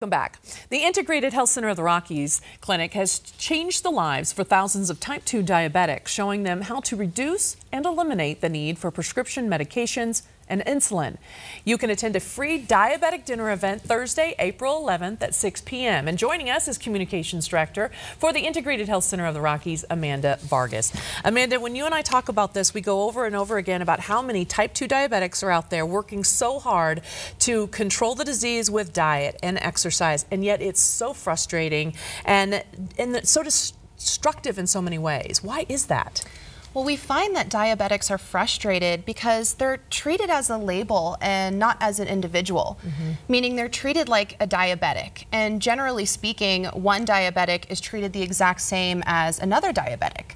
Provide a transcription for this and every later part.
Welcome back. The Integrated Health Center of the Rockies clinic has changed the lives for thousands of type 2 diabetics, showing them how to reduce and eliminate the need for prescription medications and insulin. You can attend a free diabetic dinner event Thursday, April 11th at 6 p.m. And joining us is Communications Director for the Integrated Health Center of the Rockies, Amanda Vargas. Amanda, when you and I talk about this, we go over and over again about how many type 2 diabetics are out there working so hard to control the disease with diet and exercise, and yet it's so frustrating and so destructive in so many ways. Why is that? Well, we find that diabetics are frustrated because they're treated as a label and not as an individual, meaning they're treated like a diabetic. And generally speaking, one diabetic is treated the exact same as another diabetic.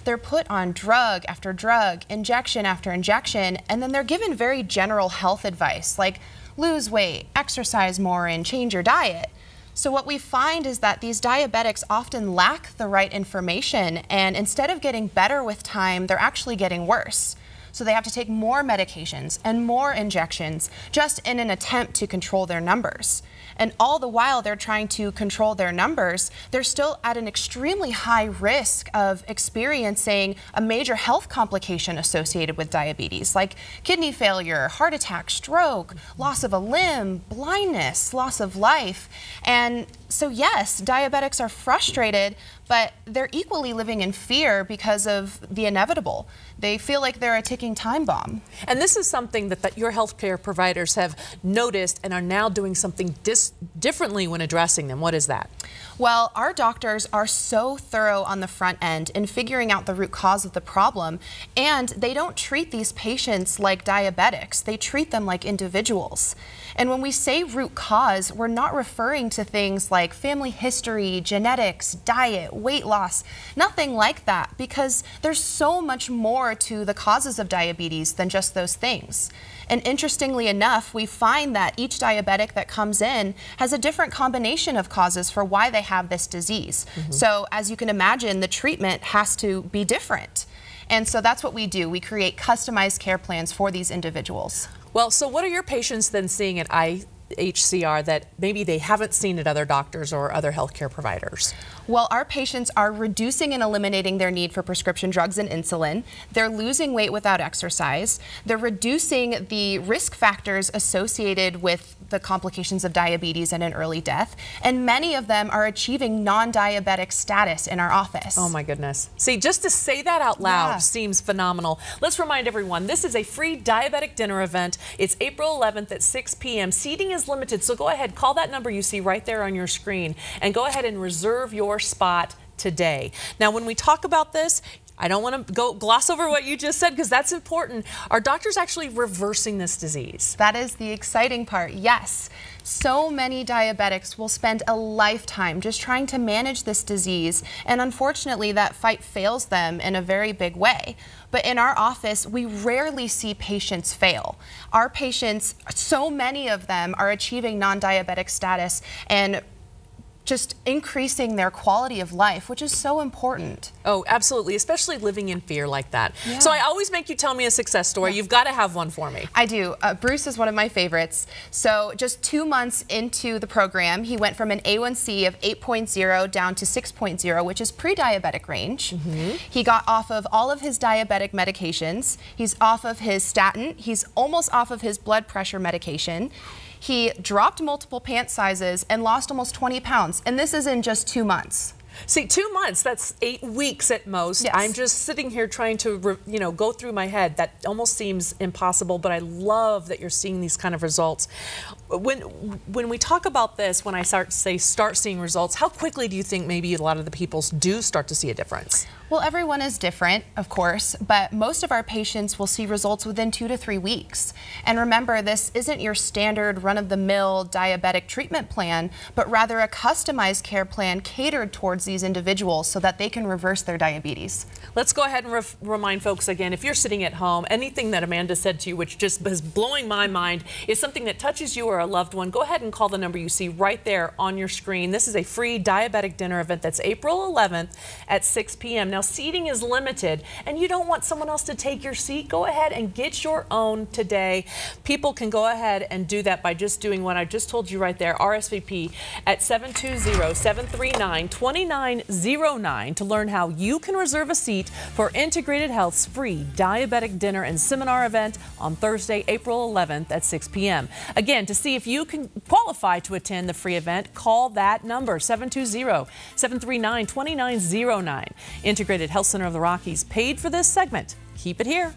They're put on drug after drug, injection after injection, and then they're given very general health advice like lose weight, exercise more, and change your diet. So what we find is that these diabetics often lack the right information, and instead of getting better with time, they're actually getting worse. So they have to take more medications and more injections just in an attempt to control their numbers. And all the while they're trying to control their numbers, they're still at an extremely high risk of experiencing a major health complication associated with diabetes, like kidney failure, heart attack, stroke, loss of a limb, blindness, loss of life. And so yes, diabetics are frustrated, but they're equally living in fear because of the inevitable. They feel like they're a ticking time bomb. And this is something that your healthcare providers have noticed and are now doing something differently when addressing them. What is that? Well, our doctors are so thorough on the front end in figuring out the root cause of the problem, and they don't treat these patients like diabetics. They treat them like individuals. And when we say root cause, we're not referring to things like family history, genetics, diet, weight loss, nothing like that, because there's so much more to the causes of diabetes than just those things. And interestingly enough, we find that each diabetic that comes in has a different combination of causes for why they have this disease. So as you can imagine, the treatment has to be different. And so that's what we do. We create customized care plans for these individuals. Well, so what are your patients then seeing at IHCR that maybe they haven't seen at other doctors or other healthcare providers? Well, our patients are reducing and eliminating their need for prescription drugs and insulin. They're losing weight without exercise. They're reducing the risk factors associated with the complications of diabetes and an early death. And many of them are achieving non-diabetic status in our office. Oh my goodness. See, just to say that out loud seems phenomenal. Let's remind everyone, this is a free diabetic dinner event. It's April 11th at 6 p.m. Seating is limited, so go ahead, call that number you see right there on your screen and go ahead and reserve your spot today. Now, when we talk about this, I don't want to gloss over what you just said because that's important. Are doctors actually reversing this disease? That is the exciting part, yes. So many diabetics will spend a lifetime just trying to manage this disease, and unfortunately that fight fails them in a very big way. But in our office, we rarely see patients fail. Our patients, so many of them are achieving non-diabetic status and just increasing their quality of life, which is so important. Oh, absolutely, especially living in fear like that. So I always make you tell me a success story. You've got to have one for me. I do. Bruce is one of my favorites. So just 2 months into the program, he went from an A1C of 8.0 down to 6.0, which is pre-diabetic range. He got off of all of his diabetic medications. He's off of his statin. He's almost off of his blood pressure medication. He dropped multiple pant sizes and lost almost 20 pounds, and this is in just 2 months. See, 2 months, that's 8 weeks at most. Yes. I'm just sitting here trying to, go through my head. That almost seems impossible, but I love that you're seeing these kind of results. When we talk about this, when I start seeing results, how quickly do you think maybe a lot of the people do start to see a difference? Well, everyone is different, of course, but most of our patients will see results within 2 to 3 weeks. And remember, this isn't your standard run-of-the-mill diabetic treatment plan, but rather a customized care plan catered towards these individuals so that they can reverse their diabetes. Let's go ahead and remind folks again, if you're sitting at home, anything that Amanda said to you, which just is blowing my mind, is something that touches you or or a loved one, go ahead and call the number you see right there on your screen. This is a free diabetic dinner event that's April 11th at 6 p.m. Now, seating is limited, and you don't want someone else to take your seat. Go ahead and get your own today. People can go ahead and do that by just doing what I just told you right there, RSVP at 720-739-2909 to learn how you can reserve a seat for Integrated Health's free diabetic dinner and seminar event on Thursday, April 11th at 6 p.m. Again, to see if you can qualify to attend the free event, call that number, 720-739-2909. Integrated Health Center of the Rockies paid for this segment. Keep it here.